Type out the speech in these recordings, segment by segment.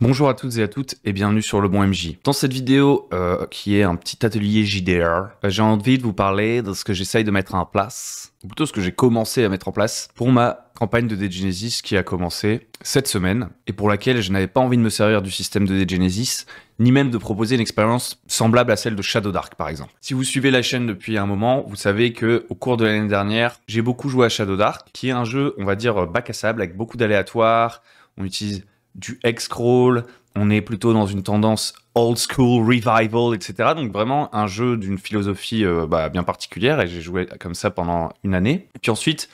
Bonjour à toutes et à toutes et bienvenue sur Le Bon MJ. Dans cette vidéo, qui est un petit atelier JDR, j'ai envie de vous parler de ce que j'essaye de mettre en place, ou plutôt ce que j'ai commencé à mettre en place pour ma campagne de Degenesis qui a commencé cette semaine et pour laquelle je n'avais pas envie de me servir du système de Degenesis, ni même de proposer une expérience semblable à celle de Shadow Dark par exemple. Si vous suivez la chaîne depuis un moment, vous savez que au cours de l'année dernière, j'ai beaucoup joué à Shadow Dark, qui est un jeu, on va dire, bac à sable avec beaucoup d'aléatoires. On utilise du X-Crawl, on est plutôt dans une tendance old school, revival, etc. Donc vraiment un jeu d'une philosophie bien particulière et j'ai joué comme ça pendant une année. Et puis ensuite,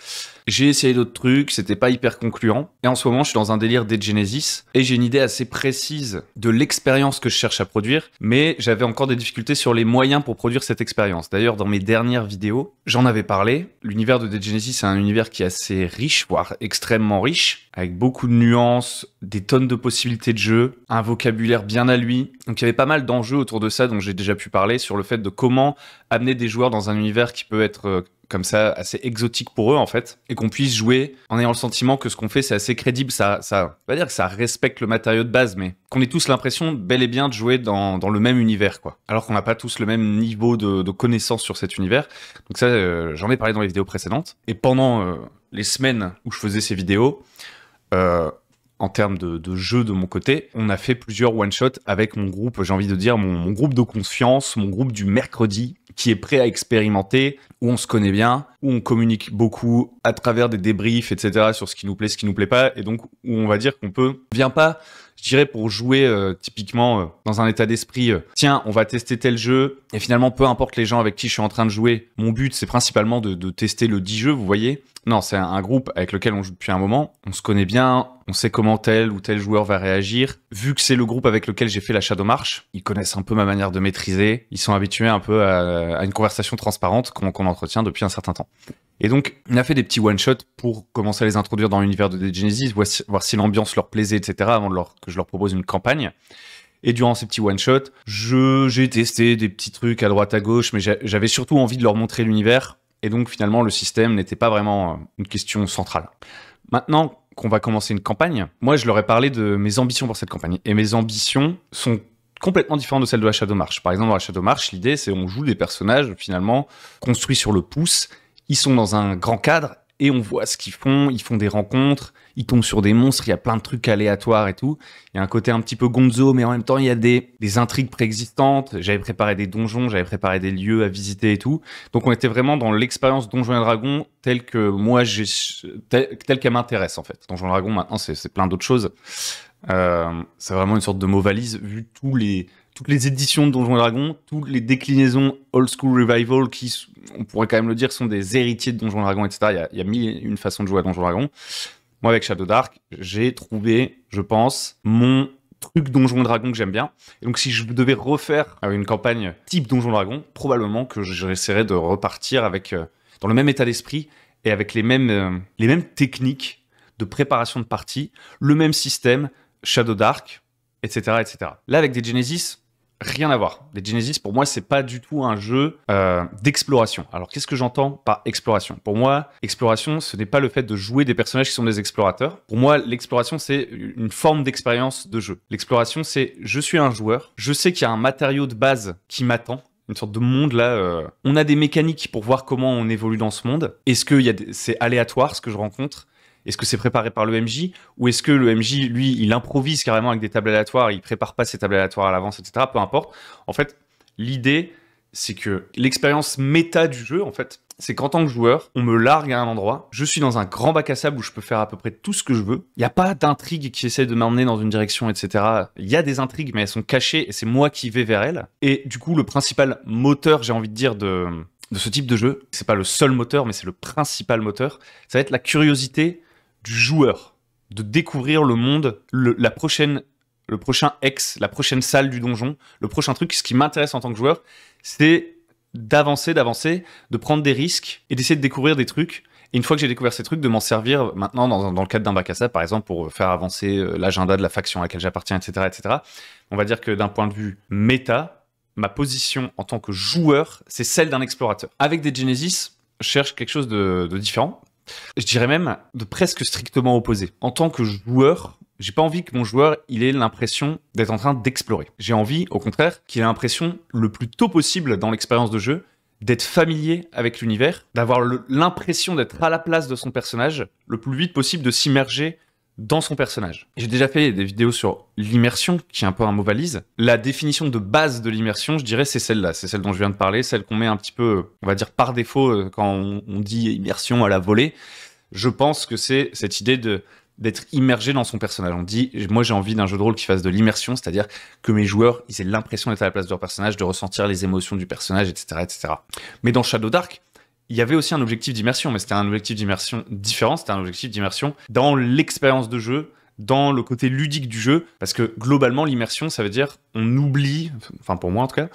j'ai essayé d'autres trucs, c'était pas hyper concluant. Et en ce moment, je suis dans un délire Degenesis et j'ai une idée assez précise de l'expérience que je cherche à produire, mais j'avais encore des difficultés sur les moyens pour produire cette expérience. D'ailleurs, dans mes dernières vidéos, j'en avais parlé. L'univers de Degenesis, c'est un univers qui est assez riche, voire extrêmement riche, avec beaucoup de nuances, des tonnes de possibilités de jeu, un vocabulaire bien à lui. Donc il y avait pas mal d'enjeux autour de ça dont j'ai déjà pu parler sur le fait de comment amener des joueurs dans un univers qui peut être comme ça assez exotique pour eux en fait, et qu'on puisse jouer en ayant le sentiment que ce qu'on fait c'est assez crédible. Ça on va dire que ça respecte le matériau de base, mais qu'on ait tous l'impression bel et bien de jouer dans le même univers quoi. Alors qu'on n'a pas tous le même niveau de connaissance sur cet univers. Donc ça, j'en ai parlé dans les vidéos précédentes. Et pendant les semaines où je faisais ces vidéos, en termes de jeu de mon côté, on a fait plusieurs one-shots avec mon groupe, j'ai envie de dire, mon groupe de confiance, mon groupe du mercredi, qui est prêt à expérimenter, où on se connaît bien, où on communique beaucoup à travers des débriefs, etc., sur ce qui nous plaît, ce qui nous plaît pas, et donc où on va dire qu'on vient pas, je dirais, pour jouer typiquement dans un état d'esprit, tiens, on va tester tel jeu, et finalement, peu importe les gens avec qui je suis en train de jouer, mon but, c'est principalement de tester le 10 jeux, vous voyez. Non, c'est un groupe avec lequel on joue depuis un moment, on se connaît bien, on sait comment tel ou tel joueur va réagir. Vu que c'est le groupe avec lequel j'ai fait la Shadow March, ils connaissent un peu ma manière de maîtriser, ils sont habitués un peu à une conversation transparente qu'on entretient depuis un certain temps. Et donc, on a fait des petits one-shots pour commencer à les introduire dans l'univers de Degenesis, voir si l'ambiance leur plaisait, etc., avant que je leur propose une campagne. Et durant ces petits one-shots, j'ai testé des petits trucs à droite à gauche, mais j'avais surtout envie de leur montrer l'univers. Et donc, finalement, le système n'était pas vraiment une question centrale. Maintenant qu'on va commencer une campagne, moi, je leur ai parlé de mes ambitions pour cette campagne. Et mes ambitions sont complètement différentes de celles de la Shadow March. Par exemple, dans la Shadow March, l'idée, c'est on joue des personnages, finalement, construits sur le pouce. Ils sont dans un grand cadre et on voit ce qu'ils font. Ils font des rencontres, ils tombent sur des monstres, il y a plein de trucs aléatoires et tout. Il y a un côté un petit peu gonzo, mais en même temps, il y a des intrigues préexistantes. J'avais préparé des donjons, j'avais préparé des lieux à visiter et tout. Donc, on était vraiment dans l'expérience Donjons et Dragons telle que moi, telle qu'elle m'intéresse, en fait. Donjons et Dragons, maintenant, c'est plein d'autres choses. C'est vraiment une sorte de mot valise, vu toutes les éditions de Donjons et Dragons, toutes les déclinaisons old school revival qui, on pourrait quand même le dire, sont des héritiers de Donjons et Dragons, etc. Il y a mille et une façons de jouer à Donjons et Dragons. Moi, avec Shadow Dark, j'ai trouvé, je pense, mon truc Donjons et Dragons que j'aime bien. Et donc, si je devais refaire une campagne type Donjons et Dragons, probablement que j'essaierais de repartir dans le même état d'esprit et avec les mêmes techniques de préparation de partie, le même système, Shadow Dark, etc., etc. Là, avec Degenesis, rien à voir. Degenesis, pour moi, c'est pas du tout un jeu d'exploration. Alors, qu'est-ce que j'entends par exploration? Pour moi, exploration, ce n'est pas le fait de jouer des personnages qui sont des explorateurs. Pour moi, l'exploration, c'est une forme d'expérience de jeu. L'exploration, c'est je suis un joueur, je sais qu'il y a un matériau de base qui m'attend, une sorte de monde là. On a des mécaniques pour voir comment on évolue dans ce monde. Est-ce que c'est aléatoire ce que je rencontre? Est-ce que c'est préparé par le MJ? Ou est-ce que le MJ, lui, il improvise carrément avec des tables aléatoires, il prépare pas ses tables aléatoires à l'avance, etc. Peu importe. En fait, l'idée, c'est que l'expérience méta du jeu, en fait, c'est qu'en tant que joueur, on me largue à un endroit, je suis dans un grand bac à sable où je peux faire à peu près tout ce que je veux. Il n'y a pas d'intrigue qui essaie de m'emmener dans une direction, etc. Il y a des intrigues, mais elles sont cachées et c'est moi qui vais vers elles. Et du coup, le principal moteur, j'ai envie de dire, de ce type de jeu, c'est pas le seul moteur, mais c'est le principal moteur, ça va être la curiosité du joueur, de découvrir le monde, le prochain la prochaine salle du donjon, le prochain truc. Ce qui m'intéresse en tant que joueur, c'est d'avancer, de prendre des risques et d'essayer de découvrir des trucs. Et une fois que j'ai découvert ces trucs, de m'en servir maintenant dans le cadre d'un bac à sable, par exemple, pour faire avancer l'agenda de la faction à laquelle j'appartiens, etc., etc. On va dire que d'un point de vue méta, ma position en tant que joueur, c'est celle d'un explorateur. Avec Degenesis, je cherche quelque chose de différent. Je dirais même de presque strictement opposé. En tant que joueur, J'ai pas envie que mon joueur il ait l'impression d'être en train d'explorer. J'ai envie, au contraire, qu'il ait l'impression le plus tôt possible dans l'expérience de jeu d'être familier avec l'univers, d'avoir l'impression d'être à la place de son personnage, le plus vite possible de s'immerger dans son personnage. J'ai déjà fait des vidéos sur l'immersion, qui est un peu un mot valise. La définition de base de l'immersion, je dirais, c'est celle-là. C'est celle dont je viens de parler, celle qu'on met un petit peu, on va dire, par défaut quand on dit immersion à la volée. Je pense que c'est cette idée d'être immergé dans son personnage. On dit, moi j'ai envie d'un jeu de rôle qui fasse de l'immersion, c'est-à-dire que mes joueurs, ils aient l'impression d'être à la place de leur personnage, de ressentir les émotions du personnage, etc., etc. Mais dans Shadow Dark, il y avait aussi un objectif d'immersion, mais c'était un objectif d'immersion différent, c'était un objectif d'immersion dans l'expérience de jeu, dans le côté ludique du jeu, parce que globalement, l'immersion, ça veut dire on oublie, enfin pour moi en tout cas,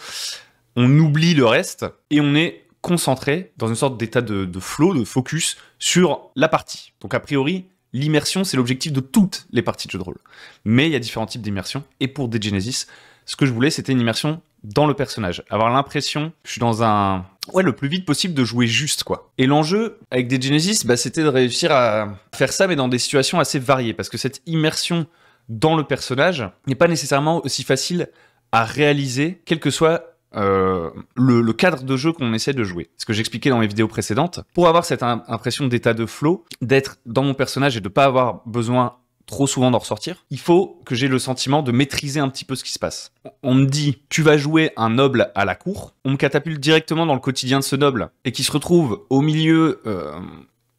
on oublie le reste et on est concentré dans une sorte d'état de flow, de focus sur la partie. Donc a priori, l'immersion, c'est l'objectif de toutes les parties de jeu de rôle. Mais il y a différents types d'immersion, et pour Dead Genesis, ce que je voulais, c'était une immersion dans le personnage. Avoir l'impression que je suis dans un... Ouais, le plus vite possible de jouer juste, quoi. Et l'enjeu, avec Dead Genesis, c'était de réussir à faire ça, mais dans des situations assez variées, parce que cette immersion dans le personnage n'est pas nécessairement aussi facile à réaliser, quel que soit le cadre de jeu qu'on essaie de jouer. Ce que j'expliquais dans mes vidéos précédentes. Pour avoir cette impression d'état de flow, d'être dans mon personnage et de pas avoir besoin trop souvent d'en ressortir, il faut que j'ai le sentiment de maîtriser un petit peu ce qui se passe. On me dit, tu vas jouer un noble à la cour, on me catapulte directement dans le quotidien de ce noble, et qui se retrouve au milieu,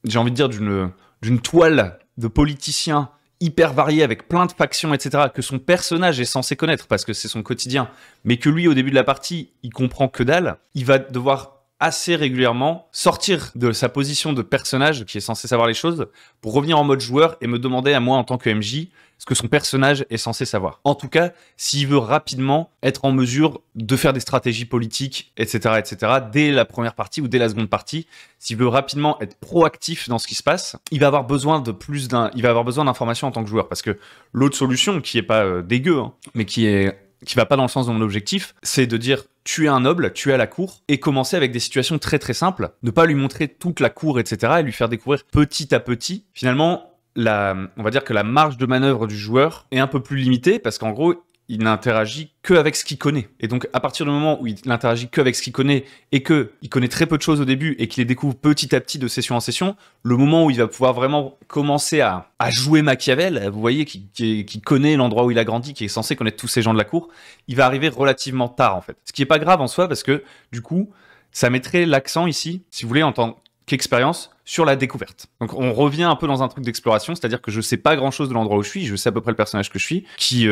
j'ai envie de dire, d'une toile de politiciens hyper variés avec plein de factions, etc., que son personnage est censé connaître, parce que c'est son quotidien, mais que lui, au début de la partie, il comprend que dalle, il va devoir assez régulièrement sortir de sa position de personnage qui est censé savoir les choses pour revenir en mode joueur et me demander à moi en tant que MJ ce que son personnage est censé savoir. En tout cas, s'il veut rapidement être en mesure de faire des stratégies politiques, etc., etc., dès la première partie ou dès la seconde partie, s'il veut rapidement être proactif dans ce qui se passe, il va avoir besoin d'informations en tant que joueur, parce que l'autre solution, qui est pas dégueu, hein, mais qui va pas dans le sens de mon objectif, c'est de dire tu es un noble, tu es à la cour, et commencer avec des situations très très simples, ne pas lui montrer toute la cour, etc., et lui faire découvrir petit à petit. Finalement, on va dire que la marge de manœuvre du joueur est un peu plus limitée, parce qu'en gros, il n'interagit que avec ce qu'il connaît. Et donc, à partir du moment où il n'interagit que avec ce qu'il connaît, et qu'il connaît très peu de choses au début, et qu'il les découvre petit à petit de session en session, le moment où il va pouvoir vraiment commencer à jouer Machiavel, vous voyez, qui connaît l'endroit où il a grandi, qui est censé connaître tous ces gens de la cour, il va arriver relativement tard, en fait. Ce qui est pas grave en soi, parce que, du coup, ça mettrait l'accent ici, si vous voulez, en tant qu'expérience, sur la découverte. Donc on revient un peu dans un truc d'exploration, c'est-à-dire que je sais pas grand-chose de l'endroit où je suis, je sais à peu près le personnage que je suis, qui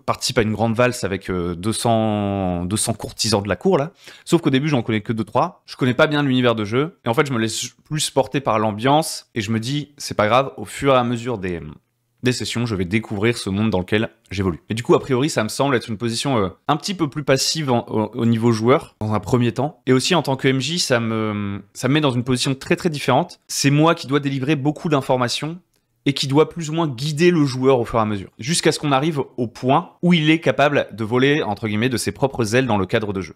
participe à une grande valse avec 200 courtisans de la cour, là. Sauf qu'au début, j'en connais que 2-3. Je connais pas bien l'univers de jeu, et en fait, je me laisse plus porter par l'ambiance, et je me dis, c'est pas grave, au fur et à mesure des sessions, je vais découvrir ce monde dans lequel j'évolue. Et du coup, a priori, ça me semble être une position un petit peu plus passive au niveau joueur, dans un premier temps. Et aussi, en tant que MJ, ça me met dans une position très très différente. C'est moi qui dois délivrer beaucoup d'informations et qui doit plus ou moins guider le joueur au fur et à mesure. Jusqu'à ce qu'on arrive au point où il est capable de voler, entre guillemets, de ses propres ailes dans le cadre de jeu.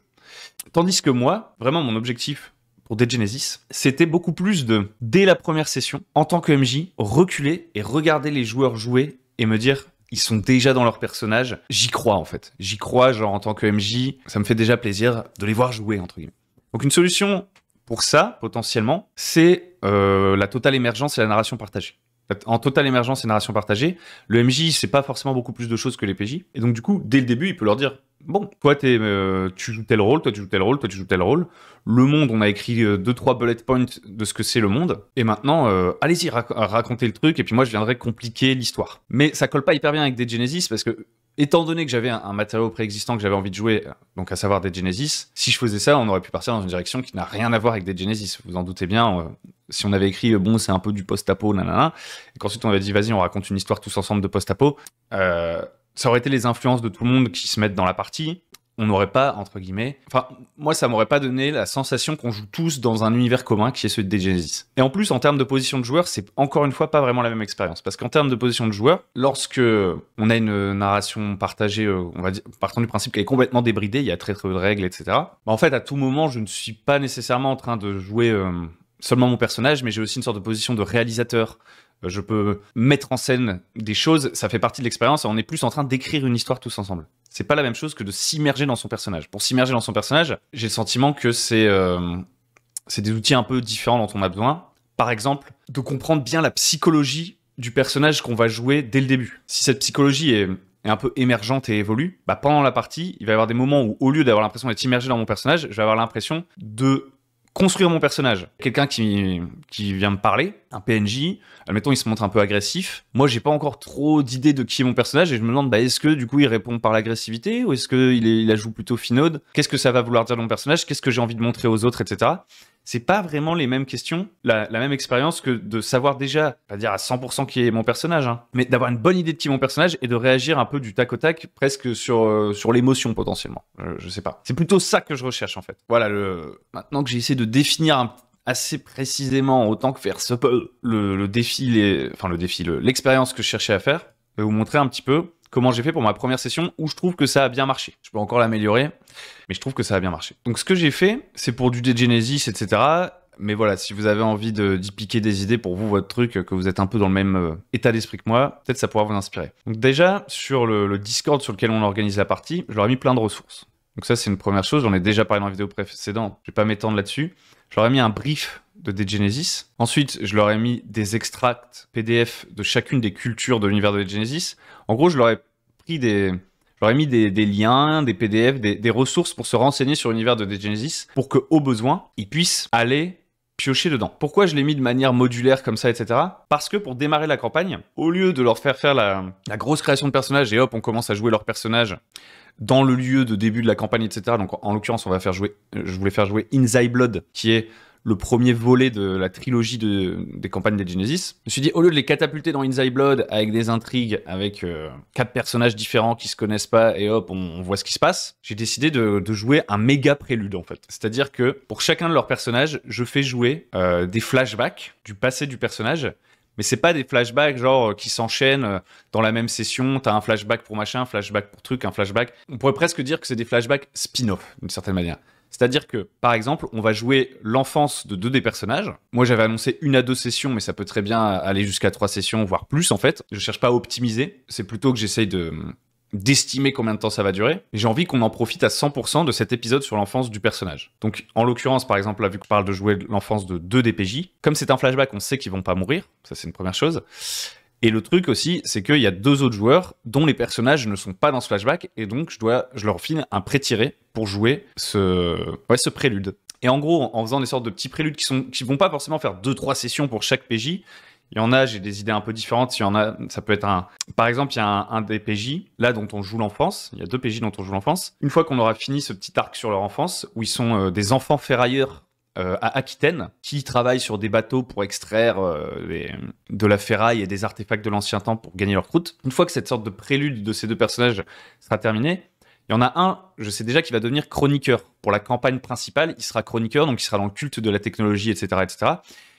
Tandis que moi, vraiment, mon objectif pour Dead Genesis, c'était beaucoup plus de, dès la première session, en tant que MJ, reculer et regarder les joueurs jouer et me dire, ils sont déjà dans leur personnage. J'y crois, en fait. J'y crois, genre, en tant que MJ, ça me fait déjà plaisir de les voir jouer, entre guillemets. Donc, une solution pour ça, potentiellement, c'est la totale émergence et la narration partagée. En totale émergence et narration partagée, le MJ, c'est pas forcément beaucoup plus de choses que les PJ. Et donc, du coup, dès le début, il peut leur dire, bon, toi, tu joues tel rôle, toi, tu joues tel rôle, toi, tu joues tel rôle. Le monde, on a écrit 2-3 bullet points de ce que c'est le monde. Et maintenant, allez-y, racontez le truc, et puis moi, je viendrai compliquer l'histoire. Mais ça colle pas hyper bien avec Dead Genesis, parce que, étant donné que j'avais un matériau préexistant que j'avais envie de jouer, donc à savoir Dead Genesis, si je faisais ça, on aurait pu partir dans une direction qui n'a rien à voir avec Dead Genesis. Vous en doutez bien, si on avait écrit, bon, c'est un peu du post-apo, nanana, et qu'ensuite on avait dit, vas-y, on raconte une histoire tous ensemble de post-apo, ça aurait été les influences de tout le monde qui se mettent dans la partie. On n'aurait pas, entre guillemets... Enfin, moi, ça m'aurait pas donné la sensation qu'on joue tous dans un univers commun qui est celui de Dead Genesis. Et en plus, en termes de position de joueur, c'est encore une fois pas vraiment la même expérience. Parce qu'en termes de position de joueur, lorsque on a une narration partagée, on va dire, partant du principe qu'elle est complètement débridée, il y a très très peu de règles, etc. En fait, à tout moment, je ne suis pas nécessairement en train de jouer seulement mon personnage, mais j'ai aussi une sorte de position de réalisateur, je peux mettre en scène des choses, ça fait partie de l'expérience et on est plus en train d'écrire une histoire tous ensemble. C'est pas la même chose que de s'immerger dans son personnage. Pour s'immerger dans son personnage, j'ai le sentiment que c'est des outils un peu différents dont on a besoin. Par exemple, de comprendre bien la psychologie du personnage qu'on va jouer dès le début. Si cette psychologie est un peu émergente et évolue, bah pendant la partie, il va y avoir des moments où, au lieu d'avoir l'impression d'être immergé dans mon personnage, je vais avoir l'impression de construire mon personnage. Quelqu'un qui vient me parler, un PNJ, admettons il se montre un peu agressif. Moi j'ai pas encore trop d'idée de qui est mon personnage et je me demande est-ce que du coup il répond par l'agressivité ou est-ce qu'il la joue plutôt finaude? Qu'est-ce que ça va vouloir dire de mon personnage? Qu'est-ce que j'ai envie de montrer aux autres, etc. C'est pas vraiment les mêmes questions, la même expérience que de savoir déjà, pas dire à 100% qui est mon personnage, hein, mais d'avoir une bonne idée de qui est mon personnage et de réagir un peu du tac au tac, presque sur l'émotion potentiellement. Je sais pas. C'est plutôt ça que je recherche en fait. Voilà, maintenant que j'ai essayé de définir assez précisément, autant que faire se peut, l'expérience que je cherchais à faire, je vais vous montrer un petit peu comment j'ai fait pour ma première session où je trouve que ça a bien marché. Je peux encore l'améliorer, mais je trouve que ça a bien marché. Donc ce que j'ai fait, c'est pour du Genesis, etc. Mais voilà, si vous avez envie d'y piquer des idées pour vous, votre truc, que vous êtes un peu dans le même état d'esprit que moi, peut-être ça pourra vous inspirer. Donc déjà, sur le Discord sur lequel on organise la partie, je leur ai mis plein de ressources. Donc ça, c'est une première chose, j'en ai déjà parlé dans la vidéo précédente, je vais pas m'étendre là-dessus. Je leur ai mis un brief de Genesis. Ensuite, je leur ai mis des extracts PDF de chacune des cultures de l'univers de Genesis. En gros, je leur ai mis des liens, des PDF, des ressources pour se renseigner sur l'univers de Genesis pour qu'au besoin, ils puissent aller piocher dedans. Pourquoi je l'ai mis de manière modulaire comme ça, etc. Parce que pour démarrer la campagne, au lieu de leur faire la grosse création de personnages et hop, on commence à jouer leur personnage dans le lieu de début de la campagne, etc. Donc en l'occurrence, je voulais faire jouer In Thy Blood, qui est le premier volet de la trilogie des campagnes des Genesis. Je me suis dit, au lieu de les catapulter dans In Thy Blood avec des intrigues, avec 4 personnages différents qui se connaissent pas, et hop, on voit ce qui se passe, j'ai décidé de jouer un méga prélude, en fait. C'est-à-dire que, pour chacun de leurs personnages, je fais jouer des flashbacks du passé du personnage, mais c'est pas des flashbacks genre qui s'enchaînent dans la même session, t'as un flashback pour machin, un flashback pour truc, un flashback... On pourrait presque dire que c'est des flashbacks spin-off, d'une certaine manière. C'est-à-dire que, par exemple, on va jouer l'enfance de 2 des personnages. Moi, j'avais annoncé 1 à 2 sessions, mais ça peut très bien aller jusqu'à 3 sessions, voire plus, en fait. Je cherche pas à optimiser. C'est plutôt que j'essaye d'estimer combien de temps ça va durer. Et j'ai envie qu'on en profite à 100% de cet épisode sur l'enfance du personnage. Donc, en l'occurrence, par exemple, là, vu qu'on parle de jouer l'enfance de 2 DPJ, comme c'est un flashback, on sait qu'ils vont pas mourir. Ça, c'est une première chose. Et le truc aussi, c'est qu'il y a 2 autres joueurs dont les personnages ne sont pas dans ce flashback, et donc je leur file un pré-tiré pour jouer ce prélude. Et en gros, en faisant des sortes de petits préludes qui vont pas forcément faire 2-3 sessions pour chaque PJ, il y en a, j'ai des idées un peu différentes. Il y en a, ça peut être par exemple, il y a un des PJ, là, dont on joue l'enfance. Il y a 2 PJ dont on joue l'enfance. Une fois qu'on aura fini ce petit arc sur leur enfance, où ils sont des enfants ferrailleurs à Aquitaine, qui travaillent sur des bateaux pour extraire de la ferraille et des artefacts de l'ancien temps pour gagner leur croûte. Une fois que cette sorte de prélude de ces 2 personnages sera terminée, il y en a un, je sais déjà, qui va devenir chroniqueur. Pour la campagne principale, il sera chroniqueur, donc il sera dans le culte de la technologie, etc., etc.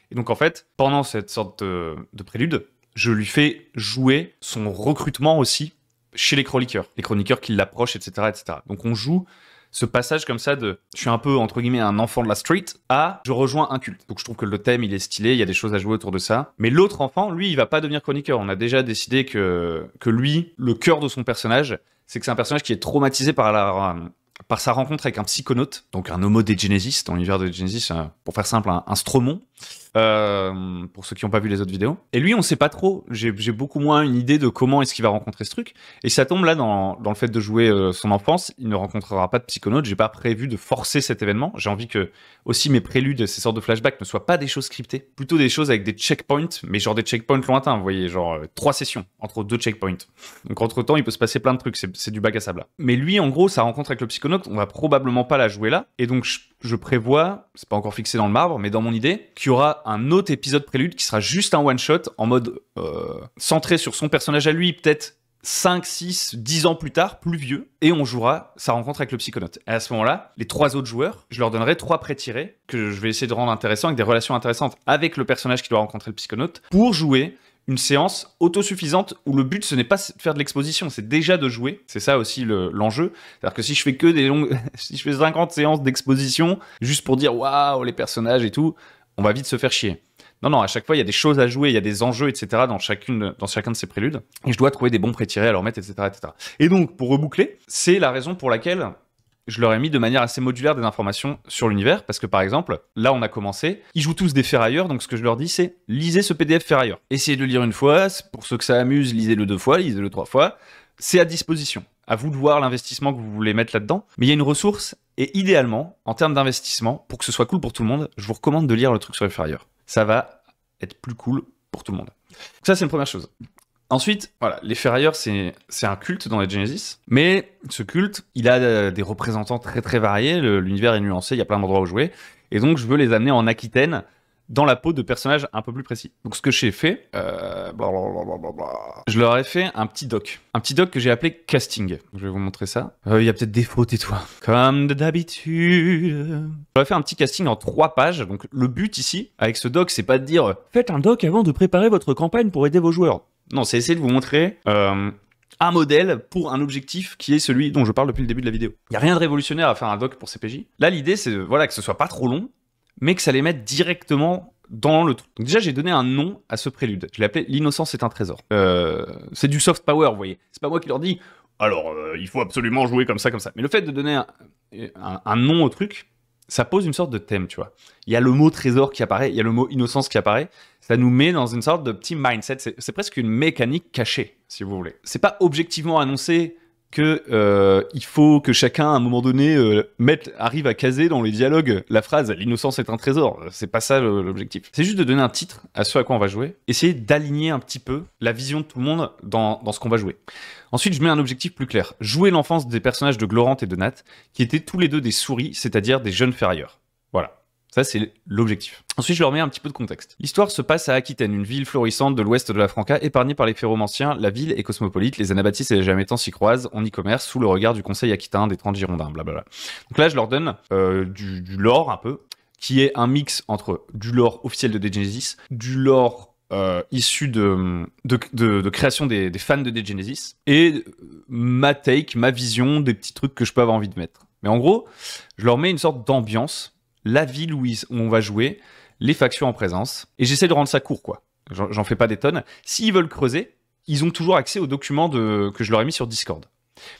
Et donc en fait, pendant cette sorte de prélude, je lui fais jouer son recrutement aussi chez les chroniqueurs qui l'approchent, etc., etc. Donc on joue ce passage comme ça je suis un peu, entre guillemets, un enfant de la street, je rejoins un culte. Donc je trouve que le thème, il est stylé, il y a des choses à jouer autour de ça. Mais l'autre enfant, lui, il va pas devenir chroniqueur. On a déjà décidé que lui, le cœur de son personnage, c'est que c'est un personnage qui est traumatisé par sa rencontre avec un psychonaute, donc un homo de Genesis, dans l'univers de Genesis, pour faire simple, un stromon, pour ceux qui n'ont pas vu les autres vidéos. Et lui, on sait pas trop, j'ai beaucoup moins une idée de comment est-ce qu'il va rencontrer ce truc, et ça tombe là dans le fait de jouer son enfance, il ne rencontrera pas de psychonaute, j'ai pas prévu de forcer cet événement, j'ai envie que aussi mes préludes, ces sortes de flashbacks ne soient pas des choses scriptées, plutôt des choses avec des checkpoints, mais genre des checkpoints lointains, vous voyez, genre 3 sessions, entre 2 checkpoints. Donc entre temps, il peut se passer plein de trucs, c'est du bac à sable là. Mais lui, en gros, sa rencontre avec le psychonaute, on va probablement pas la jouer là, et donc je prévois, c'est pas encore fixé dans le marbre, mais dans mon idée, qu'il y aura un autre épisode prélude qui sera juste un one-shot, en mode centré sur son personnage à lui, peut-être 5, 6, 10 ans plus tard, plus vieux, et on jouera sa rencontre avec le psychonaute. Et à ce moment-là, les 3 autres joueurs, je leur donnerai 3 pré-tirés, que je vais essayer de rendre intéressants, avec des relations intéressantes avec le personnage qui doit rencontrer le psychonaute, pour jouer une séance autosuffisante où le but, ce n'est pas de faire de l'exposition, c'est déjà de jouer. C'est ça aussi l'enjeu. C'est-à-dire que si je fais que des longues... si je fais 50 séances d'exposition, juste pour dire « Waouh, les personnages et tout », on va vite se faire chier. Non, non, à chaque fois, il y a des choses à jouer, il y a des enjeux, etc. dans chacun de ces préludes. Et je dois trouver des bons pré-tirés à leur mettre, etc., etc. Et donc, pour reboucler, c'est la raison pour laquelle je leur ai mis de manière assez modulaire des informations sur l'univers, parce que par exemple, là on a commencé, ils jouent tous des ferrailleurs, donc ce que je leur dis c'est lisez ce PDF ferrailleur. Essayez de le lire une fois, pour ceux que ça amuse, lisez-le 2 fois, lisez-le 3 fois, c'est à disposition. À vous de voir l'investissement que vous voulez mettre là-dedans, mais il y a une ressource, et idéalement, en termes d'investissement, pour que ce soit cool pour tout le monde, je vous recommande de lire le truc sur les ferrailleurs. Ça va être plus cool pour tout le monde. Ça c'est une première chose. Ensuite, voilà, les ferrailleurs, c'est un culte dans les Genesis, mais ce culte, il a des représentants très très variés, l'univers est nuancé, il y a plein d'endroits où jouer, et donc je veux les amener en Aquitaine, dans la peau de personnages un peu plus précis. Donc ce que j'ai fait, je leur ai fait un petit doc que j'ai appelé casting. Je vais vous montrer ça. Il y a peut-être des fautes et tout. Comme d'habitude. Je leur ai fait un petit casting en 3 pages. Donc le but ici, avec ce doc, c'est pas de dire faites un doc avant de préparer votre campagne pour aider vos joueurs. Non, c'est essayer de vous montrer un modèle pour un objectif qui est celui dont je parle depuis le début de la vidéo. Il n'y a rien de révolutionnaire à faire un doc pour CPJ. Là, l'idée, c'est voilà, que ce soit pas trop long, mais que ça les mette directement dans le truc. Donc déjà, j'ai donné un nom à ce prélude. Je l'ai appelé « L'innocence est un trésor ». C'est du soft power, vous voyez. C'est pas moi qui leur dis « Alors, il faut absolument jouer comme ça, comme ça ». Mais le fait de donner un nom au truc, ça pose une sorte de thème, tu vois. Il y a le mot trésor qui apparaît, il y a le mot innocence qui apparaît. Ça nous met dans une sorte de petit mindset. C'est presque une mécanique cachée, si vous voulez. C'est pas objectivement annoncé que il faut que chacun, à un moment donné, arrive à caser dans les dialogues la phrase « L'innocence est un trésor ». C'est pas ça l'objectif. C'est juste de donner un titre à ce à quoi on va jouer. Essayer d'aligner un petit peu la vision de tout le monde dans ce qu'on va jouer. Ensuite, je mets un objectif plus clair. Jouer l'enfance des personnages de Glorant et de Nat, qui étaient tous les deux des souris, c'est-à-dire des jeunes ferrailleurs. Voilà. Ça, c'est l'objectif. Ensuite, je leur mets un petit peu de contexte. L'histoire se passe à Aquitaine, une ville florissante de l'ouest de la Franca, épargnée par les ferromanciens. La ville est cosmopolite, les Anabaptistes et les Jamétans s'y croisent, on y commerce, sous le regard du conseil aquitain des 30 Girondins, blablabla. Donc là, je leur donne du lore un peu, qui est un mix entre du lore officiel de Genesis, du lore issu de création des fans de Genesis, et ma take, ma vision des petits trucs que je peux avoir envie de mettre. Mais en gros, je leur mets une sorte d'ambiance, la ville où on va jouer, les factions en présence, et j'essaie de rendre ça court, quoi. J'en fais pas des tonnes. S'ils veulent creuser, ils ont toujours accès aux documents que je leur ai mis sur Discord.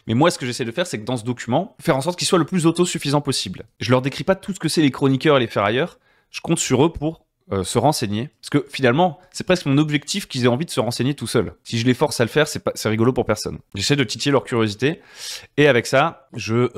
Mais moi, ce que j'essaie de faire, c'est que dans ce document, faire en sorte qu'il soit le plus autosuffisant possible. Je leur décris pas tout ce que c'est les chroniqueurs et les ferrailleurs, je compte sur eux pour se renseigner. Parce que finalement, c'est presque mon objectif qu'ils aient envie de se renseigner tout seuls. Si je les force à le faire, c'est rigolo pour personne. J'essaie de titiller leur curiosité, et avec ça, je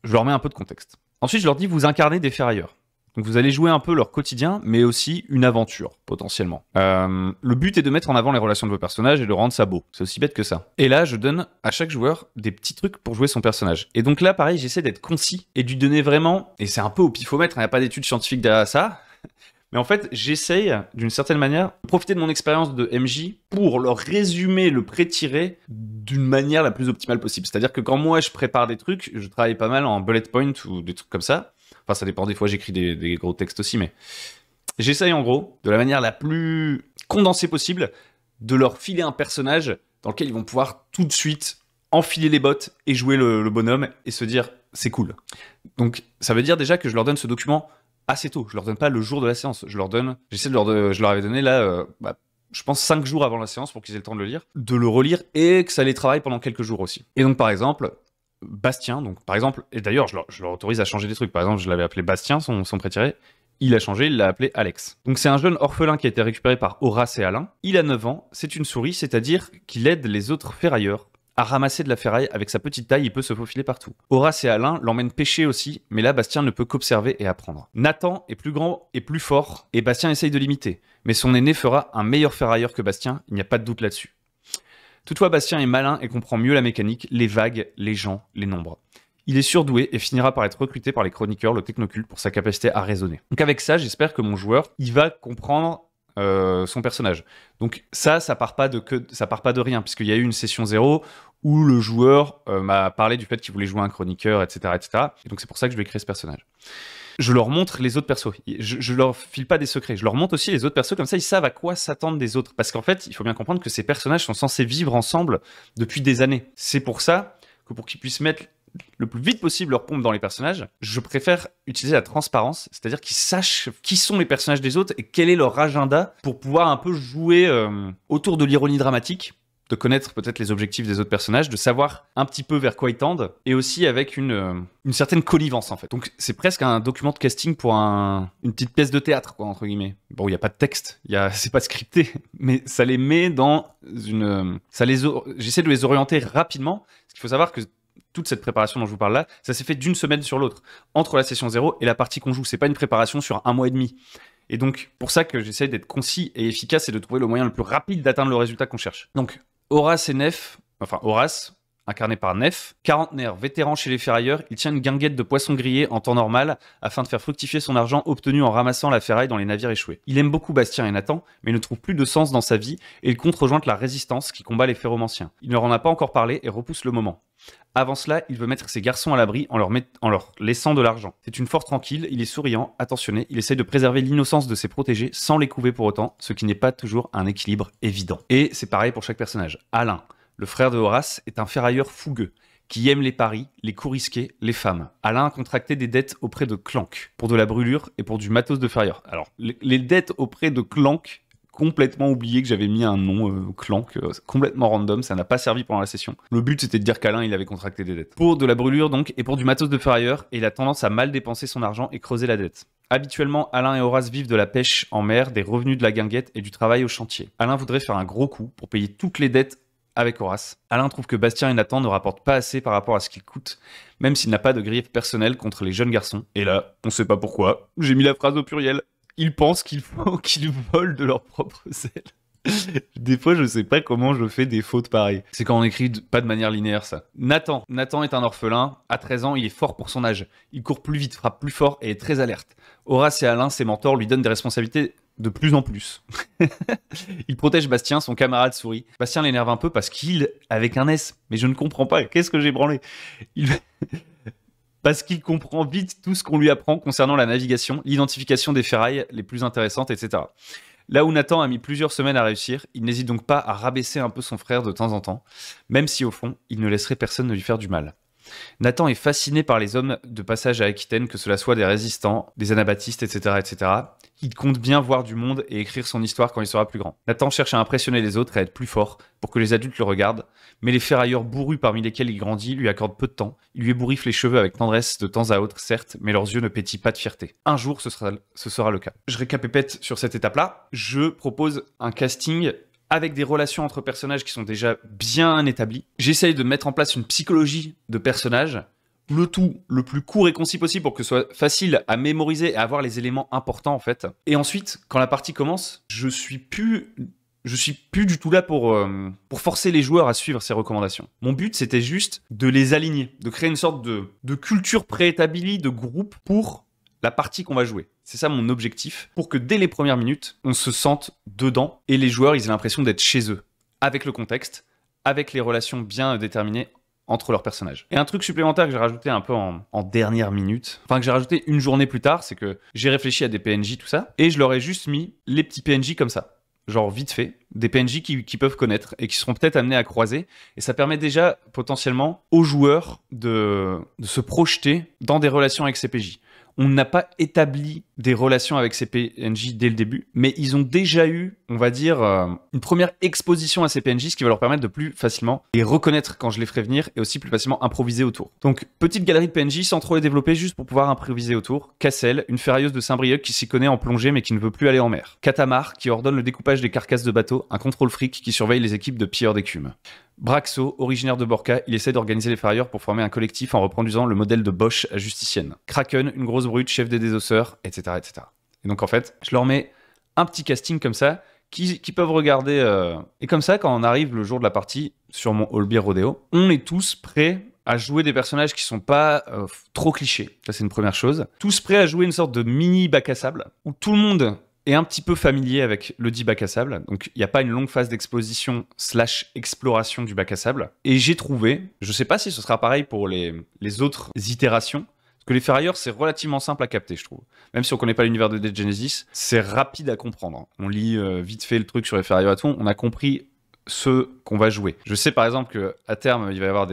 leur mets un peu de contexte. Ensuite, je leur dis, vous incarnez des ferrailleurs. Donc vous allez jouer un peu leur quotidien, mais aussi une aventure, potentiellement. Le but est de mettre en avant les relations de vos personnages et de rendre ça beau. C'est aussi bête que ça. Et là, je donne à chaque joueur des petits trucs pour jouer son personnage. Et donc là, pareil, j'essaie d'être concis et de lui donner vraiment... Et c'est un peu au pifomètre, il n'y a pas d'études scientifiques derrière ça. Mais en fait, j'essaye, d'une certaine manière, de profiter de mon expérience de MJ pour leur résumer le pré-tiré d'une manière la plus optimale possible. C'est-à-dire que quand moi, je prépare des trucs, je travaille pas mal en bullet point ou des trucs comme ça. Enfin, ça dépend, des fois, j'écris des gros textes aussi, mais j'essaye, en gros, de la manière la plus condensée possible, de leur filer un personnage dans lequel ils vont pouvoir tout de suite enfiler les bottes et jouer le bonhomme et se dire « c'est cool ». Donc, ça veut dire déjà que je leur donne ce document assez tôt. Je leur donne pas le jour de la séance. Je leur avais donné là, je pense 5 jours avant la séance pour qu'ils aient le temps de le lire, de le relire et que ça les travaille pendant quelques jours aussi. Et donc par exemple, Bastien, et d'ailleurs je leur autorise à changer des trucs. Par exemple, je l'avais appelé Bastien, son pré-tiré. Il a changé, il l'a appelé Alex. Donc c'est un jeune orphelin qui a été récupéré par Horace et Alain. Il a 9 ans, c'est une souris, c'est-à-dire qu'il aide les autres ferrailleurs à ramasser de la ferraille. Avec sa petite taille, il peut se faufiler partout. Horace et Alain l'emmènent pêcher aussi, mais là, Bastien ne peut qu'observer et apprendre. Nathan est plus grand et plus fort, et Bastien essaye de l'imiter. Mais son aîné fera un meilleur ferrailleur que Bastien, il n'y a pas de doute là-dessus. Toutefois, Bastien est malin et comprend mieux la mécanique, les vagues, les gens, les nombres. Il est surdoué et finira par être recruté par les chroniqueurs, le technoculte, pour sa capacité à raisonner. Donc avec ça, j'espère que mon joueur, il va comprendre son personnage. Donc ça part pas de rien, puisqu'il y a eu une session 0 où le joueur m'a parlé du fait qu'il voulait jouer un chroniqueur, etc., etc. Et donc c'est pour ça que je vais créer ce personnage. Je leur montre les autres persos. Je leur file pas des secrets. Je leur montre aussi les autres persos, comme ça ils savent à quoi s'attendre des autres. Parce qu'en fait, il faut bien comprendre que ces personnages sont censés vivre ensemble depuis des années. C'est pour ça que pour qu'ils puissent mettre le plus vite possible leur pompe dans les personnages, je préfère utiliser la transparence, c'est-à-dire qu'ils sachent qui sont les personnages des autres et quel est leur agenda pour pouvoir un peu jouer autour de l'ironie dramatique, de connaître peut-être les objectifs des autres personnages, de savoir un petit peu vers quoi ils tendent, et aussi avec une certaine connivence en fait. Donc c'est presque un document de casting pour une petite pièce de théâtre, quoi, entre guillemets. Bon, il n'y a pas de texte, c'est pas scripté, mais ça les met dans une... J'essaie de les orienter rapidement, parce qu'il faut savoir que toute cette préparation dont je vous parle là, ça s'est fait d'une semaine sur l'autre, entre la session 0 et la partie qu'on joue. C'est pas une préparation sur 1 mois et demi. Et donc, pour ça que j'essaie d'être concis et efficace et de trouver le moyen le plus rapide d'atteindre le résultat qu'on cherche. Donc, Horace et Nef, enfin Horace, incarné par Nef, quarantenaire, vétéran chez les ferrailleurs, il tient une guinguette de poissons grillés en temps normal afin de faire fructifier son argent obtenu en ramassant la ferraille dans les navires échoués. Il aime beaucoup Bastien et Nathan, mais ne trouve plus de sens dans sa vie et il compte rejoindre la résistance qui combat les ferromanciens. Il ne leur en a pas encore parlé et repousse le moment. Avant cela, il veut mettre ses garçons à l'abri en leur laissant de l'argent. C'est une force tranquille, il est souriant, attentionné, il essaye de préserver l'innocence de ses protégés sans les couver pour autant, ce qui n'est pas toujours un équilibre évident. Et c'est pareil pour chaque personnage. Alain, le frère de Horace, est un ferrailleur fougueux, qui aime les paris, les coups risqués, les femmes. Alain a contracté des dettes auprès de Clank, pour de la brûlure et pour du matos de ferrailleur. Alors, les dettes auprès de Clank, complètement oublié que j'avais mis un nom Clank, complètement random, ça n'a pas servi pendant la session. Le but c'était de dire qu'Alain il avait contracté des dettes. Pour de la brûlure donc, et pour du matos de ferrailleur, et il a tendance à mal dépenser son argent et creuser la dette. Habituellement, Alain et Horace vivent de la pêche en mer, des revenus de la guinguette et du travail au chantier. Alain voudrait faire un gros coup pour payer toutes les dettes avec Horace. Alain trouve que Bastien et Nathan ne rapportent pas assez par rapport à ce qu'ils coûtent, même s'il n'a pas de grief personnel contre les jeunes garçons. Et là, on sait pas pourquoi, j'ai mis la phrase au pluriel. Ils pensent qu'il faut qu'ils volent de leur propre zèle. Des fois, je sais pas comment je fais des fautes pareilles. C'est quand on écrit pas de manière linéaire, ça. Nathan est un orphelin. À 13 ans, il est fort pour son âge. Il court plus vite, frappe plus fort et est très alerte. Horace et Alain, ses mentors, lui donnent des responsabilités de plus en plus. Il protège Bastien, son camarade souris. Bastien l'énerve un peu parce qu'il, avec un S, mais je ne comprends pas, qu'est-ce que j'ai branlé ? Parce qu'il comprend vite tout ce qu'on lui apprend concernant la navigation, l'identification des ferrailles les plus intéressantes, etc. Là où Nathan a mis plusieurs semaines à réussir, il n'hésite donc pas à rabaisser un peu son frère de temps en temps, même si au fond, il ne laisserait personne ne lui faire du mal. Nathan est fasciné par les hommes de passage à Aquitaine, que cela soit des résistants, des anabaptistes, etc., etc. Il compte bien voir du monde et écrire son histoire quand il sera plus grand. Nathan cherche à impressionner les autres et à être plus fort pour que les adultes le regardent, mais les ferrailleurs bourrus parmi lesquels il grandit lui accordent peu de temps. Il lui ébouriffe les cheveux avec tendresse de temps à autre, certes, mais leurs yeux ne pétillent pas de fierté. Un jour, ce sera le cas. Je récapépète sur cette étape-là. Je propose un casting avec des relations entre personnages qui sont déjà bien établies. J'essaye de mettre en place une psychologie de personnages, le tout le plus court et concis possible pour que ce soit facile à mémoriser et à avoir les éléments importants en fait. Et ensuite, quand la partie commence, je suis plus du tout là pour forcer les joueurs à suivre ces recommandations. Mon but, c'était juste de les aligner, de créer une sorte de culture préétablie de groupe pour la partie qu'on va jouer. C'est ça mon objectif, pour que dès les premières minutes, on se sente dedans et les joueurs ils aient l'impression d'être chez eux, avec le contexte, avec les relations bien déterminées entre leurs personnages. Et un truc supplémentaire que j'ai rajouté un peu en dernière minute, enfin que j'ai rajouté une journée plus tard, c'est que j'ai réfléchi à des PNJ, tout ça, et je leur ai juste mis les petits PNJ comme ça. Genre vite fait, des PNJ qui peuvent connaître et qui seront peut-être amenés à croiser. Et ça permet déjà potentiellement aux joueurs de se projeter dans des relations avec ces PJ. On n'a pas établi des relations avec ces PNJ dès le début, mais ils ont déjà eu, on va dire, une première exposition à ces PNJ, ce qui va leur permettre de plus facilement les reconnaître quand je les ferai venir et aussi plus facilement improviser autour. Donc, petite galerie de PNJ sans trop les développer, juste pour pouvoir improviser autour. Cassel, une ferrailleuse de Saint-Brieuc qui s'y connaît en plongée mais qui ne veut plus aller en mer. Katamar, qui ordonne le découpage des carcasses de bateaux, un contrôle fric qui surveille les équipes de pilleurs d'écume. Braxo, originaire de Borca, il essaie d'organiser les ferrailleurs pour former un collectif en reproduisant le modèle de Bosch à Justicienne. Kraken, une grosse brute, chef des désosseurs, etc., etc. Et donc en fait, je leur mets un petit casting comme ça, qui peuvent regarder... Et comme ça, quand on arrive le jour de la partie, sur mon All Beer Rodeo, on est tous prêts à jouer des personnages qui sont pas trop clichés. Ça, c'est une première chose. Tous prêts à jouer une sorte de mini bac à sable, où tout le monde est un petit peu familier avec le dit bac à sable. Donc, il n'y a pas une longue phase d'exposition / exploration du bac à sable. Et j'ai trouvé, je sais pas si ce sera pareil pour les autres itérations, parce que les ferrailleurs, c'est relativement simple à capter, je trouve. Même si on connaît pas l'univers de Dead Genesis, c'est rapide à comprendre. On lit vite fait le truc sur les ferrailleurs et tout, on a compris ceux qu'on va jouer. Je sais par exemple qu'à terme, il va y avoir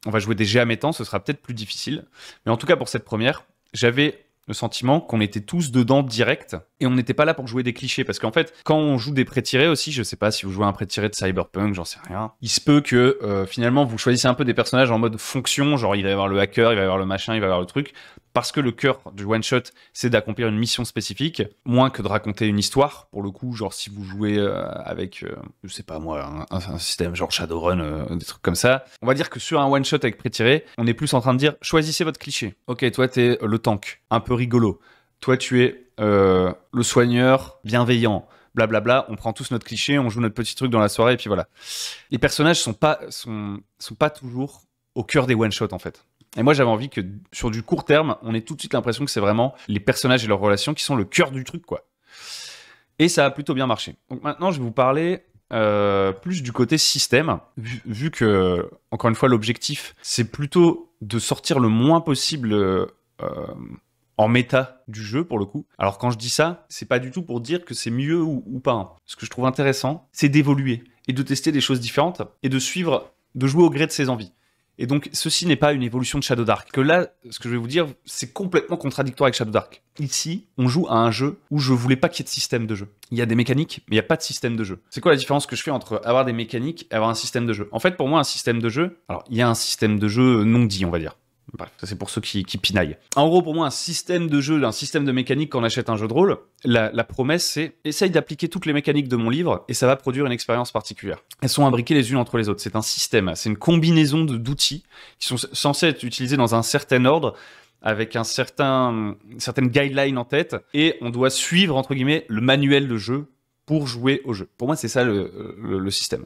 on va jouer des jets à métan, ce sera peut-être plus difficile. Mais en tout cas, pour cette première, j'avais le sentiment qu'on était tous dedans direct et on n'était pas là pour jouer des clichés. Parce qu'en fait, quand on joue des pré-tirés aussi, je sais pas si vous jouez un pré-tiré de Cyberpunk, j'en sais rien. Il se peut que finalement vous choisissez un peu des personnages en mode fonction, genre il va y avoir le hacker, il va y avoir le machin, il va y avoir le truc. Parce que le cœur du one-shot, c'est d'accomplir une mission spécifique, moins que de raconter une histoire. Pour le coup, genre si vous jouez avec, je sais pas moi, un système genre Shadowrun, des trucs comme ça, on va dire que sur un one-shot avec pré-tiré, on est plus en train de dire, choisissez votre cliché. Ok, toi t'es le tank, un peu rigolo. Toi tu es le soigneur bienveillant. Blablabla, on prend tous notre cliché, on joue notre petit truc dans la soirée et puis voilà. Les personnages sont pas toujours au cœur des one-shots en fait. Et moi, j'avais envie que sur du court terme, on ait tout de suite l'impression que c'est vraiment les personnages et leurs relations qui sont le cœur du truc, quoi. Et ça a plutôt bien marché. Donc maintenant, je vais vous parler plus du côté système, vu que, encore une fois, l'objectif, c'est plutôt de sortir le moins possible en méta du jeu, pour le coup. Alors, quand je dis ça, c'est pas du tout pour dire que c'est mieux ou pas. Hein. Ce que je trouve intéressant, c'est d'évoluer et de tester des choses différentes et de jouer au gré de ses envies. Et donc, ceci n'est pas une évolution de Shadow Dark. Que là, ce que je vais vous dire, c'est complètement contradictoire avec Shadow Dark. Ici, on joue à un jeu où je voulais pas qu'il y ait de système de jeu. Il y a des mécaniques, mais il n'y a pas de système de jeu. C'est quoi la différence que je fais entre avoir des mécaniques et avoir un système de jeu? En fait, pour moi, un système de jeu, alors, il y a un système de jeu non dit, on va dire. Bref, ça c'est pour ceux qui pinaillent. En gros, pour moi, un système de jeu, un système de mécanique quand on achète un jeu de rôle, la promesse c'est essaye d'appliquer toutes les mécaniques de mon livre et ça va produire une expérience particulière. Elles sont imbriquées les unes entre les autres. C'est un système, c'est une combinaison d'outils qui sont censés être utilisés dans un certain ordre avec une certaine guideline en tête et on doit suivre, entre guillemets, le manuel de jeu pour jouer au jeu. Pour moi, c'est ça le système.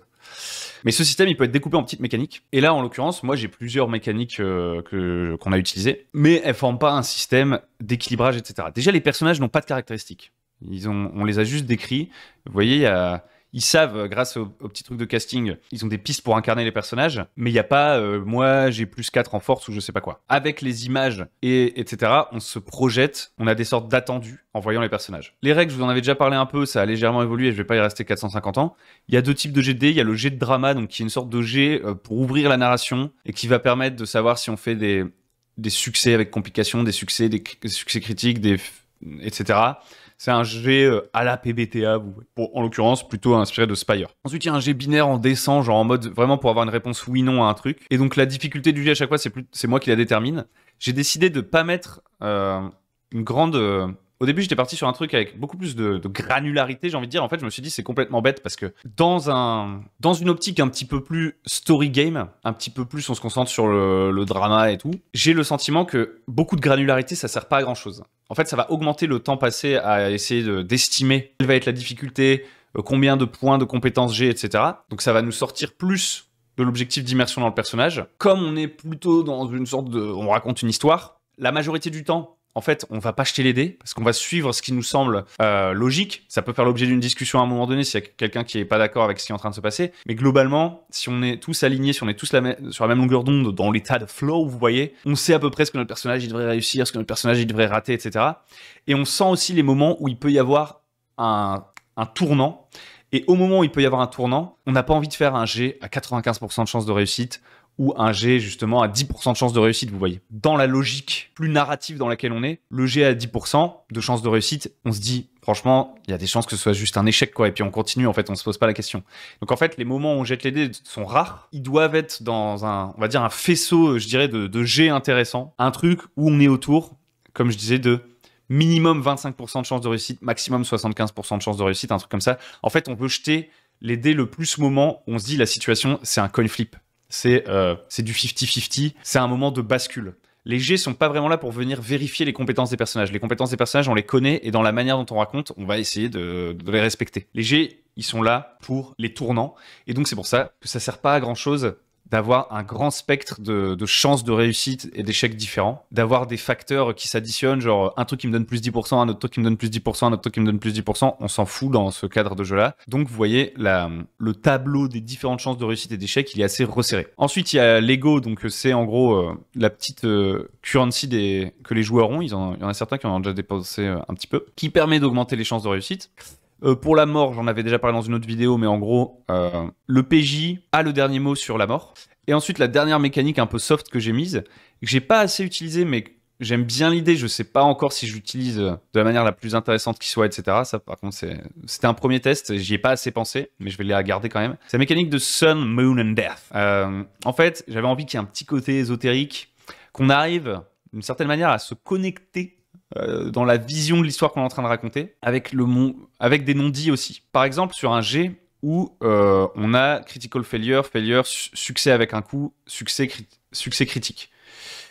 Mais ce système, il peut être découpé en petites mécaniques. Et là, en l'occurrence, moi, j'ai plusieurs mécaniques qu'on a utilisées, mais elles forment pas un système d'équilibrage, etc. Déjà, les personnages n'ont pas de caractéristiques. On les a juste décrits. Vous voyez, ils savent, grâce aux petits trucs de casting, ils ont des pistes pour incarner les personnages, mais il n'y a pas moi j'ai plus 4 en force ou je sais pas quoi. Avec les images etc., on se projette, on a des sortes d'attendus en voyant les personnages. Les règles, je vous en avais déjà parlé un peu, ça a légèrement évolué et je vais pas y rester 450 ans. Il y a deux types de jet de dés, il y a le jet de drama, donc qui est une sorte de jet pour ouvrir la narration et qui va permettre de savoir si on fait des succès avec complications, des succès critiques, etc. C'est un jet à la PBTA, en l'occurrence plutôt inspiré de Spire. Ensuite, il y a un jet binaire en descend, genre en mode vraiment pour avoir une réponse oui/non à un truc. Et donc la difficulté du jet à chaque fois, c'est moi qui la détermine. J'ai décidé de pas mettre une grande... Au début, j'étais parti sur un truc avec beaucoup plus de granularité, j'ai envie de dire. En fait, je me suis dit, c'est complètement bête parce que dans une optique un petit peu plus story game, un petit peu plus on se concentre sur le drama et tout, j'ai le sentiment que beaucoup de granularité, ça sert pas à grand chose. En fait, ça va augmenter le temps passé à essayer d'estimer quelle va être la difficulté, combien de points de compétences j'ai, etc. Donc ça va nous sortir plus de l'objectif d'immersion dans le personnage. Comme on est plutôt dans une sorte de... On raconte une histoire, la majorité du temps, en fait, on va pas jeter les dés parce qu'on va suivre ce qui nous semble logique. Ça peut faire l'objet d'une discussion à un moment donné s'il y a quelqu'un qui est pas d'accord avec ce qui est en train de se passer. Mais globalement, si on est tous alignés, si on est tous sur la même longueur d'onde, dans l'état de flow, vous voyez, on sait à peu près ce que notre personnage il devrait réussir, ce que notre personnage il devrait rater, etc. Et on sent aussi les moments où il peut y avoir un tournant. Et au moment où il peut y avoir un tournant, on n'a pas envie de faire un jet à 95% de chance de réussite ou un jet justement à 10% de chance de réussite, vous voyez. Dans la logique plus narrative dans laquelle on est, le jet à 10% de chance de réussite, on se dit, franchement, il y a des chances que ce soit juste un échec, quoi. Et puis on continue, en fait, on se pose pas la question. Donc en fait, les moments où on jette les dés sont rares. Ils doivent être dans on va dire, un faisceau, je dirais, de jets intéressants. Un truc où on est autour, comme je disais, de minimum 25% de chance de réussite, maximum 75% de chance de réussite, un truc comme ça. En fait, on peut jeter les dés le plus moment où on se dit, la situation, c'est un coin flip. C'est du 50-50, c'est un moment de bascule. Les jets sont pas vraiment là pour venir vérifier les compétences des personnages. Les compétences des personnages, on les connaît et dans la manière dont on raconte, on va essayer de les respecter. Les jets, ils sont là pour les tournants et donc c'est pour ça que ça sert pas à grand chose d'avoir un grand spectre de chances de réussite et d'échecs différents, d'avoir des facteurs qui s'additionnent, genre un truc qui me donne plus 10%, un autre truc qui me donne plus 10%, un autre truc qui me donne plus 10%, on s'en fout dans ce cadre de jeu-là. Donc vous voyez, le tableau des différentes chances de réussite et d'échec, il est assez resserré. Ensuite, il y a l'ego, donc c'est en gros la petite currency que les joueurs ont, il y en a certains qui en ont déjà dépensé un petit peu, qui permet d'augmenter les chances de réussite. Pour la mort, j'en avais déjà parlé dans une autre vidéo, mais en gros, le PJ a le dernier mot sur la mort. Et ensuite, la dernière mécanique un peu soft que j'ai mise, que j'ai pas assez utilisée, mais j'aime bien l'idée, je sais pas encore si j'utilise de la manière la plus intéressante qui soit, etc. Ça, par contre, c'était un premier test, j'y ai pas assez pensé, mais je vais la garder quand même. C'est la mécanique de Sun, Moon and Death. En fait, j'avais envie qu'il y ait un petit côté ésotérique, qu'on arrive d'une certaine manière à se connecter dans la vision de l'histoire qu'on est en train de raconter, avec des non-dits aussi. Par exemple, sur un G où on a critical failure, succès avec un coup, succès critique.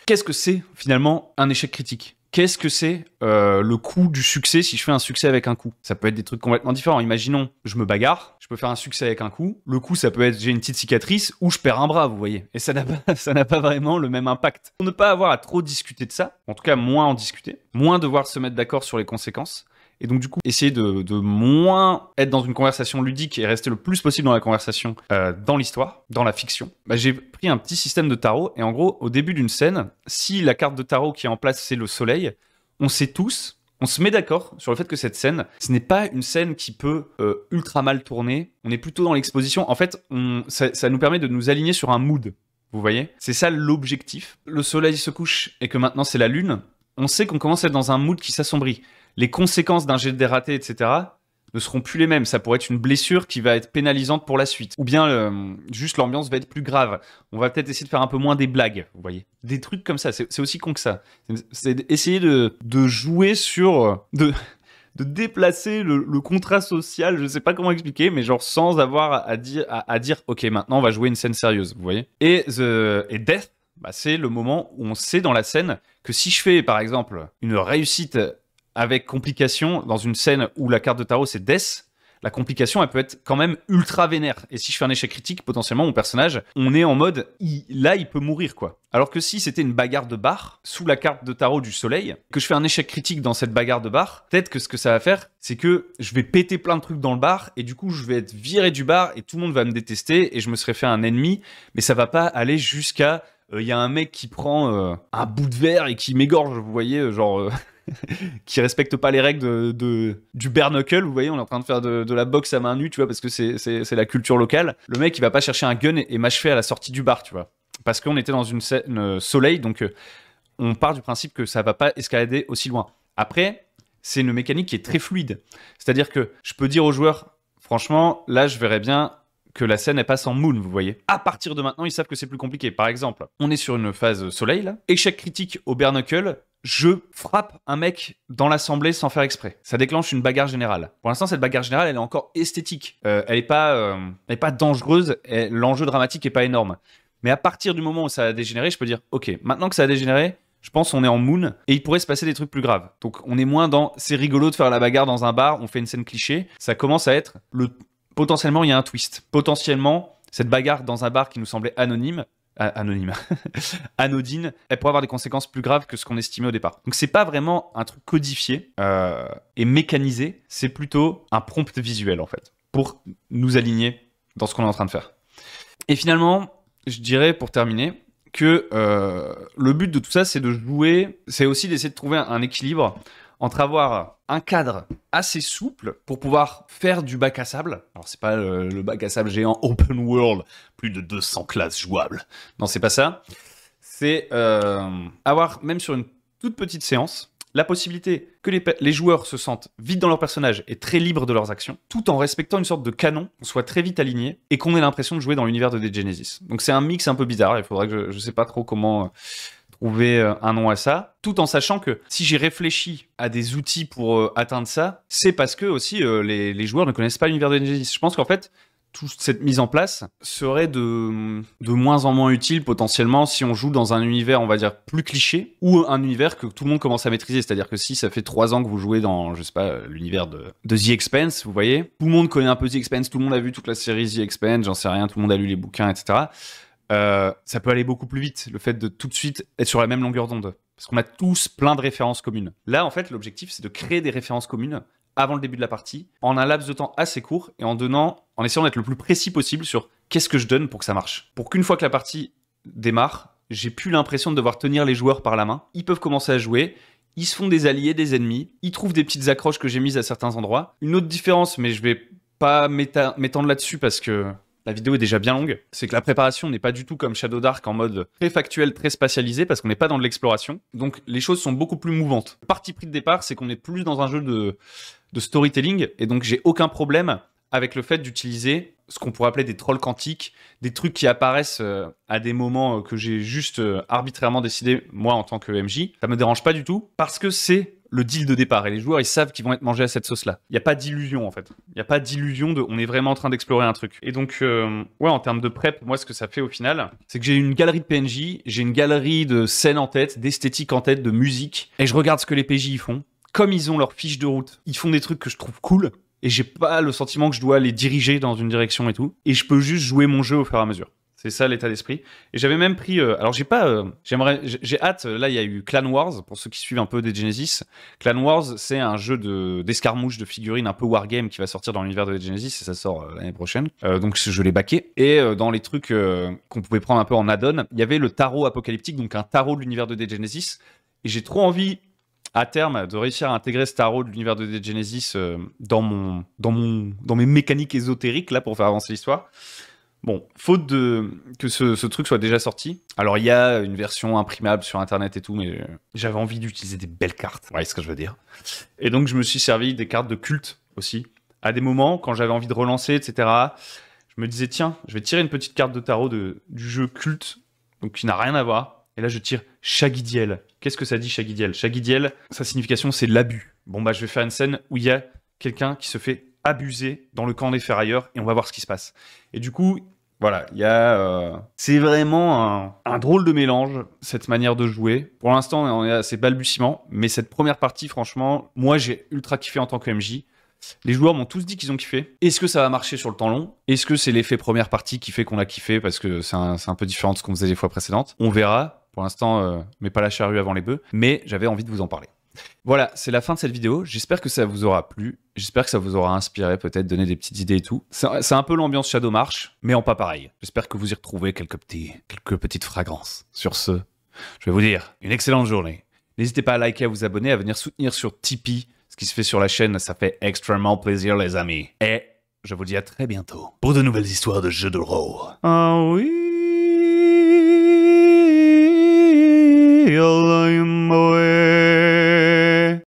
Qu'est-ce que c'est finalement un échec critique? Qu'est-ce que c'est le coût du succès si je fais un succès avec un coup? Ça peut être des trucs complètement différents. Imaginons, je me bagarre, je peux faire un succès avec un coup. Le coup, ça peut être j'ai une petite cicatrice ou je perds un bras, vous voyez. Et ça n'a pas vraiment le même impact. Pour ne pas avoir à trop discuter de ça, en tout cas moins en discuter, moins devoir se mettre d'accord sur les conséquences, et donc du coup, essayer de moins être dans une conversation ludique et rester le plus possible dans la conversation, dans l'histoire, dans la fiction. J'ai pris un petit système de tarot, et en gros, au début d'une scène, si la carte de tarot qui est en place, c'est le soleil, on se met d'accord sur le fait que cette scène, ce n'est pas une scène qui peut ultra mal tourner, on est plutôt dans l'exposition. En fait, ça nous permet de nous aligner sur un mood, vous voyez? C'est ça l'objectif. Le soleil se couche et que maintenant c'est la lune, on sait qu'on commence à être dans un mood qui s'assombrit. Les conséquences d'un jet de dératé, etc., ne seront plus les mêmes. Ça pourrait être une blessure qui va être pénalisante pour la suite. Ou bien, juste l'ambiance va être plus grave. On va peut-être essayer de faire un peu moins des blagues, vous voyez. Des trucs comme ça, c'est aussi con que ça. C'est essayer de jouer sur... de déplacer le contrat social, je sais pas comment expliquer, mais genre sans avoir à dire ok, maintenant on va jouer une scène sérieuse, vous voyez. Et Death, c'est le moment où on sait dans la scène que si je fais, par exemple, une réussite avec complication dans une scène où la carte de tarot c'est Death, la complication elle peut être quand même ultra vénère. Et si je fais un échec critique, potentiellement mon personnage, on est en mode là il peut mourir quoi. Alors que si c'était une bagarre de bar sous la carte de tarot du soleil, que je fais un échec critique dans cette bagarre de bar, peut-être que ce que ça va faire, c'est que je vais péter plein de trucs dans le bar et du coup je vais être viré du bar et tout le monde va me détester et je me serais fait un ennemi, mais ça va pas aller jusqu'à il y a un mec qui prend un bout de verre et qui m'égorge, vous voyez, genre qui respecte pas les règles du bare knuckle, vous voyez, on est en train de faire de la boxe à main nue, tu vois, parce que c'est la culture locale. Le mec, il va pas chercher un gun et m'achever à la sortie du bar, tu vois. Parce qu'on était dans une scène soleil, donc on part du principe que ça va pas escalader aussi loin. Après, c'est une mécanique qui est très fluide. C'est-à-dire que je peux dire aux joueurs, franchement, là, je verrais bien que la scène elle passe en moon, vous voyez. À partir de maintenant, ils savent que c'est plus compliqué. Par exemple, on est sur une phase soleil, là. Échec critique au bare knuckle, je frappe un mec dans l'assemblée sans faire exprès. Ça déclenche une bagarre générale. Pour l'instant, cette bagarre générale, elle est encore esthétique. Elle est pas dangereuse. L'enjeu dramatique est pas énorme. Mais à partir du moment où ça a dégénéré, je peux dire, ok, maintenant que ça a dégénéré, je pense qu'on est en moon et il pourrait se passer des trucs plus graves. Donc on est moins dans, c'est rigolo de faire la bagarre dans un bar, on fait une scène cliché. Ça commence à être potentiellement, il y a un twist. Potentiellement, cette bagarre dans un bar qui nous semblait anodine, elle pourrait avoir des conséquences plus graves que ce qu'on estimait au départ. Donc c'est pas vraiment un truc codifié et mécanisé, c'est plutôt un prompt visuel en fait, pour nous aligner dans ce qu'on est en train de faire. Et finalement, je dirais pour terminer que le but de tout ça, c'est de jouer, c'est aussi d'essayer de trouver un équilibre entre avoir un cadre assez souple pour pouvoir faire du bac à sable. Alors, c'est pas le bac à sable géant open world, plus de 200 classes jouables. Non, c'est pas ça. C'est avoir, même sur une toute petite séance, la possibilité que les joueurs se sentent vite dans leur personnage et très libres de leurs actions, tout en respectant une sorte de canon, qu'on soit très vite aligné et qu'on ait l'impression de jouer dans l'univers de Dead Genesis. Donc c'est un mix un peu bizarre, il faudrait que je sais pas trop comment trouver un nom à ça, tout en sachant que si j'ai réfléchi à des outils pour atteindre ça, c'est parce que aussi les joueurs ne connaissent pas l'univers de Dead Genesis. Je pense qu'en fait, toute cette mise en place serait de moins en moins utile potentiellement si on joue dans un univers, on va dire, plus cliché ou un univers que tout le monde commence à maîtriser. C'est-à-dire que si ça fait 3 ans que vous jouez dans, je sais pas, l'univers de The Expanse, vous voyez, tout le monde connaît un peu The Expanse, tout le monde a vu toute la série The Expanse, j'en sais rien, tout le monde a lu les bouquins, etc. Ça peut aller beaucoup plus vite, le fait de tout de suite être sur la même longueur d'onde. Parce qu'on a tous plein de références communes. Là, en fait, l'objectif, c'est de créer des références communes avant le début de la partie, en un laps de temps assez court, et en essayant d'être le plus précis possible sur qu'est-ce que je donne pour que ça marche. Pour qu'une fois que la partie démarre, j'ai plus l'impression de devoir tenir les joueurs par la main. Ils peuvent commencer à jouer, Ils se font des alliés, des ennemis. Ils trouvent des petites accroches que j'ai mises à certains endroits. Une autre différence, mais je vais pas m'étendre là-dessus parce que la vidéo est déjà bien longue, c'est que la préparation n'est pas du tout comme Shadow Dark en mode très factuel, très spatialisé, parce qu'on n'est pas dans de l'exploration. Donc les choses sont beaucoup plus mouvantes. Le parti pris de départ, c'est qu'on est plus dans un jeu de storytelling, et donc j'ai aucun problème avec le fait d'utiliser ce qu'on pourrait appeler des trolls quantiques, des trucs qui apparaissent à des moments que j'ai juste arbitrairement décidé, moi, en tant que MJ. Ça me dérange pas du tout, parce que c'est le deal de départ, et les joueurs, ils savent qu'ils vont être mangés à cette sauce-là. Il n'y a pas d'illusion, en fait. Il n'y a pas d'illusion de « on est vraiment en train d'explorer un truc ». Et donc, ouais, en termes de prep, moi, ce que ça fait au final, c'est que j'ai une galerie de PNJ, j'ai une galerie de scènes en tête, d'esthétique en tête, de musique, et je regarde ce que les PJ y font. Comme ils ont leur fiche de route, ils font des trucs que je trouve cool, et j'ai pas le sentiment que je dois les diriger dans une direction et tout. Et je peux juste jouer mon jeu au fur et à mesure. C'est ça l'état d'esprit. Et j'avais même pris... alors j'ai pas... j'ai hâte... Là, il y a eu Clan Wars, pour ceux qui suivent un peu des Genesis. Clan Wars, c'est un jeu d'escarmouche de figurines un peu wargame qui va sortir dans l'univers de Genesis, et ça sort l'année prochaine. Donc je l'ai backé. Et dans les trucs qu'on pouvait prendre un peu en add-on, il y avait le tarot apocalyptique, donc un tarot de l'univers de Genesis. Et j'ai trop envie... à terme, de réussir à intégrer ce tarot de l'univers de Genesis dans mes mécaniques ésotériques, là, pour faire avancer l'histoire. Bon, faute que ce truc soit déjà sorti. Alors, il y a une version imprimable sur Internet et tout, mais j'avais envie d'utiliser des belles cartes. Ouais, c'est ce que je veux dire. Et donc, je me suis servi des cartes de culte aussi. À des moments, quand j'avais envie de relancer, etc., je me disais, tiens, je vais tirer une petite carte de tarot du jeu culte, donc qui n'a rien à voir. Et là, je tire Shagidiel. Qu'est-ce que ça dit, Shagidiel? Shagidiel, sa signification, c'est l'abus. Bon, bah, je vais faire une scène où il y a quelqu'un qui se fait abuser dans le camp des ferrailleurs, et on va voir ce qui se passe. Et du coup, voilà, il y a... c'est vraiment un drôle de mélange, cette manière de jouer. Pour l'instant, on est assez balbutiement, mais cette première partie, franchement, moi, j'ai ultra kiffé en tant que MJ. Les joueurs m'ont tous dit qu'ils ont kiffé. Est-ce que ça va marcher sur le temps long? Est-ce que c'est l'effet première partie qui fait qu'on a kiffé parce que c'est un peu différent de ce qu'on faisait les fois précédentes? On verra. Pour l'instant, mets pas la charrue avant les bœufs, mais j'avais envie de vous en parler. Voilà, c'est la fin de cette vidéo. J'espère que ça vous aura plu. J'espère que ça vous aura inspiré, peut-être donné des petites idées et tout. C'est un peu l'ambiance Shadow March, mais en pas pareil. J'espère que vous y retrouvez quelques petites fragrances. Sur ce, je vais vous dire une excellente journée. N'hésitez pas à liker, à vous abonner, à venir soutenir sur Tipeee. Ce qui se fait sur la chaîne, ça fait extrêmement plaisir, les amis. Et je vous dis à très bientôt pour de nouvelles histoires de jeux de rôle. Ah oui.